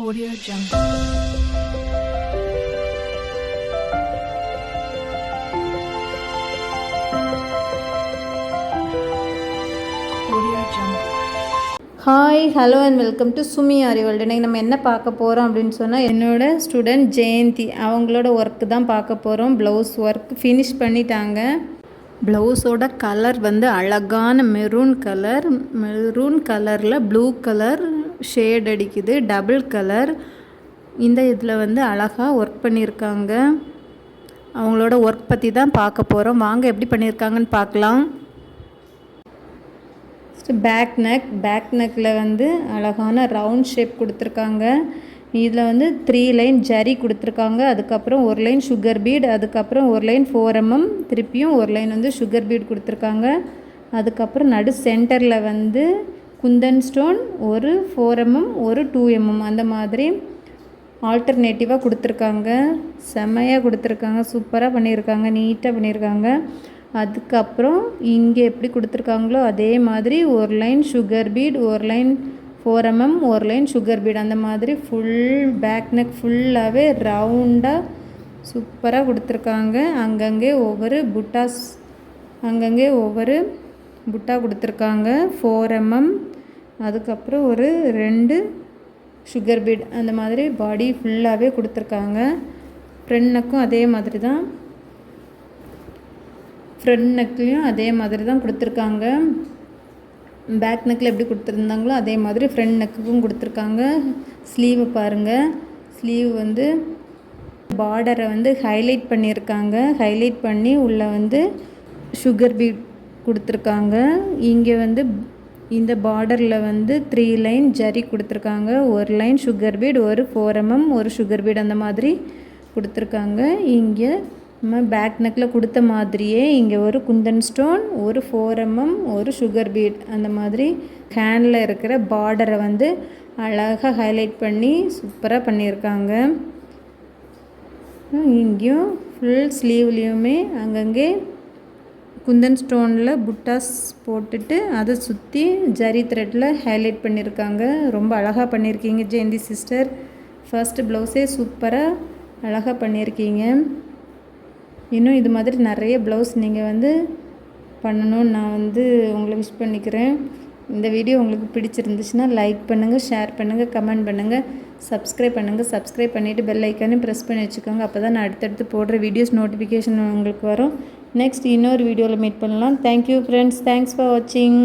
Audio Jungle. Audio Jungle. Hi hello and welcome to Sumi Aari world. இன்றைக்கி நம்ம என்ன பார்க்க போகிறோம் அப்படின்னு சொன்னால் என்னோடய ஸ்டூடெண்ட் ஜெயந்தி அவங்களோட ஒர்க்கு தான் பார்க்க போகிறோம். ப்ளவுஸ் ஒர்க் ஃபினிஷ் பண்ணிட்டாங்க. ப்ளவுஸோட கலர் வந்து அழகான மெரூன் கலரில் ப்ளூ கலர் ஷேட் அடிக்குது, டபுள் கலர். இந்த இதில் வந்து அழகாக ஒர்க் பண்ணியிருக்காங்க. அவங்களோட ஒர்க் பற்றி தான் பார்க்க போகிறோம். வாங்க எப்படி பண்ணியிருக்காங்கன்னு பார்க்கலாம். பேக் நெக்கில் வந்து அழகான ரவுண்ட் ஷேப் கொடுத்துருக்காங்க. இதில் வந்து 3 லைன் ஜரி கொடுத்துருக்காங்க. அதுக்கப்புறம் ஒரு லைன் சுகர் பீட், அதுக்கப்புறம் ஒரு லைன் 4 mm, திருப்பியும் ஒரு லைன் வந்து சுகர் பீட் கொடுத்துருக்காங்க. அதுக்கப்புறம் நடு சென்டரில் வந்து குந்தன் ஸ்டோன் ஒரு 4 mm, ஒரு 2 mm அந்த மாதிரி ஆல்டர்னேட்டிவாக கொடுத்துருக்காங்க. செம்மையாக கொடுத்துருக்காங்க, சூப்பராக பண்ணியிருக்காங்க, நீட்டாக பண்ணியிருக்காங்க. அதுக்கப்புறம் இங்கே எப்படி கொடுத்துருக்காங்களோ அதே மாதிரி ஒரு லைன் சுகர் பீட், ஒரு லைன் 4 mm, ஒரு லைன் சுகர் பீட் அந்த மாதிரி ஃபுல் பேக் நெக் ஃபுல்லாகவே ரவுண்டாக சூப்பராக கொடுத்துருக்காங்க. அங்கங்கே ஒவ்வொரு புட்டா கொடுத்துருக்காங்க. 4 mm, அதுக்கப்புறம் ஒரு 2 சுகர் பீட் அந்த மாதிரி பாடி ஃபுல்லாகவே கொடுத்துருக்காங்க. ஃப்ரண்ட் நெக்கும் அதே மாதிரி தான், ஃப்ரண்ட் நெக்லையும் அதே மாதிரி தான் கொடுத்துருக்காங்க. பேக் நெக்கில் எப்படி கொடுத்துருந்தாங்களோ அதே மாதிரி ஃப்ரண்ட் நெக்குக்கும் கொடுத்துருக்காங்க. ஸ்லீவு பாருங்கள், ஸ்லீவ் வந்து பார்டரை வந்து ஹைலைட் பண்ணியிருக்காங்க. ஹைலைட் பண்ணி உள்ளே வந்து சுகர் பீட் கொடுத்துருக்காங்க. இங்கே வந்து இந்த பார்டரில் வந்து 3 லைன் ஜரி கொடுத்துருக்காங்க. ஒரு லைன் சுகர் பீட், ஒரு 4 mm, ஒரு சுகர் பீட் அந்த மாதிரி கொடுத்துருக்காங்க. இங்கே நம்ம பேக் நெக்கில் கொடுத்த மாதிரியே இங்கே ஒரு குந்தன் ஸ்டோன், ஒரு 4 mm, ஒரு சுகர் பீட் அந்த மாதிரி ஹேண்டில் இருக்கிற பார்டரை வந்து அழகாக ஹைலைட் பண்ணி சூப்பராக பண்ணியிருக்காங்க. இங்கேயும் ஃபுல் ஸ்லீவ்லேயுமே அங்கங்கே குந்தன் ஸ்டோனில் புட்டாஸ் போட்டுட்டு அதை சுற்றி ஜரி த்ரெட்டில் ஹைலைட் பண்ணியிருக்காங்க. ரொம்ப அழகாக பண்ணியிருக்கீங்க ஜெயந்தி சிஸ்டர். ஃபர்ஸ்ட் ப்ளவுஸே சூப்பராக அழகாக பண்ணியிருக்கீங்க. இன்னும் இது மாதிரி நிறைய ப்ளவுஸ் நீங்கள் வந்து பண்ணணும்னு நான் வந்து உங்களை விஷ் பண்ணிக்கிறேன். இந்த வீடியோ உங்களுக்கு பிடிச்சிருந்துச்சுன்னா லைக் பண்ணுங்கள், ஷேர் பண்ணுங்கள், கமெண்ட் பண்ணுங்கள், சப்ஸ்கிரைப் பண்ணுங்கள். சப்ஸ்கிரைப் பண்ணிவிட்டு பெல் ஐக்கானையும் ப்ரெஸ் பண்ணி வச்சுக்கோங்க. அப்போ தான் நான் அடுத்தடுத்து போடுற வீடியோஸ் நோட்டிஃபிகேஷன் உங்களுக்கு வரும். நெக்ஸ்ட் இன்னொரு வீடியோவில் மீட் பண்ணலாம். தேங்க்யூ ஃப்ரெண்ட்ஸ், தேங்க்ஸ் ஃபார் வாட்சிங்.